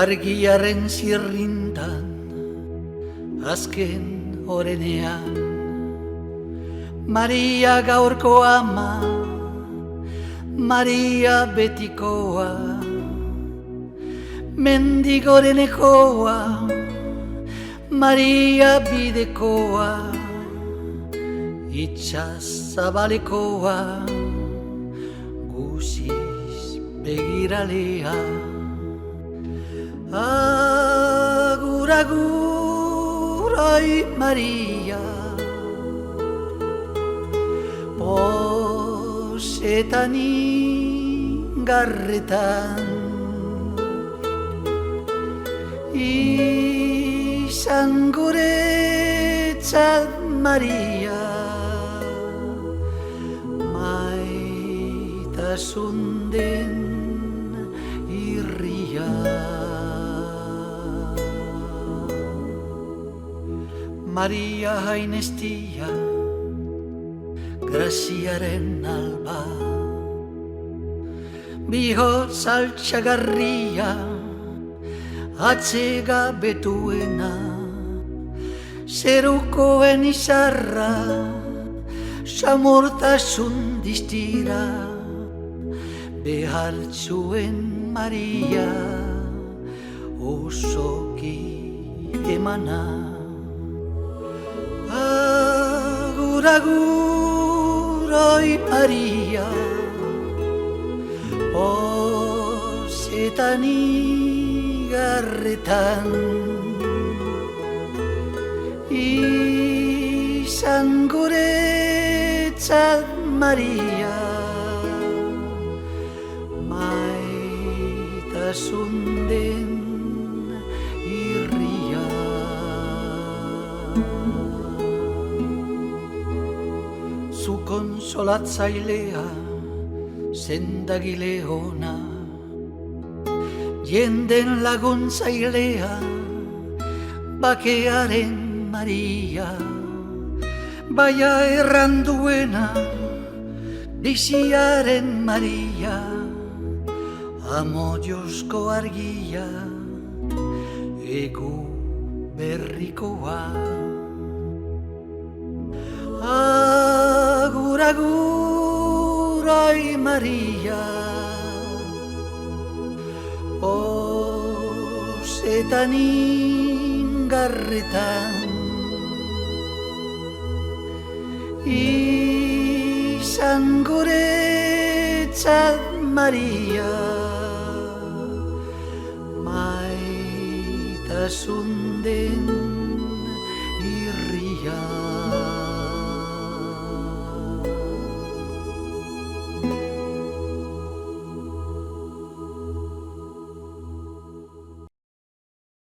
Argiaren zirrintan, azken orenean, Maria gaurko ama, Maria betikoa, mendigorenekoa, Maria bidekoa, itxas zabalekoa, guziz begiralea. Agur, agur, oi Maria, posetan ingarretan, izan guretzat Maria, maitasun den irria. Maria hainestia, graziaren alba, bihotz altxagarria, atzega betuena, zerukoen izarra, samurtasun distira, behartzuen Maria, osoki emana. Agur, agur, oi Maria, posetan igarretan, izan guretzat Maria, maitasun den irria. Zu konsolatzailea, sendagile ona, jenden laguntzailea, bakearen Maria, baia erranduena, biziaren Maria, amodiosko argia, egu berrikoa. Agur, agur, oi Maria, posetan ingarretan, izan guretzat Maria, maitasun den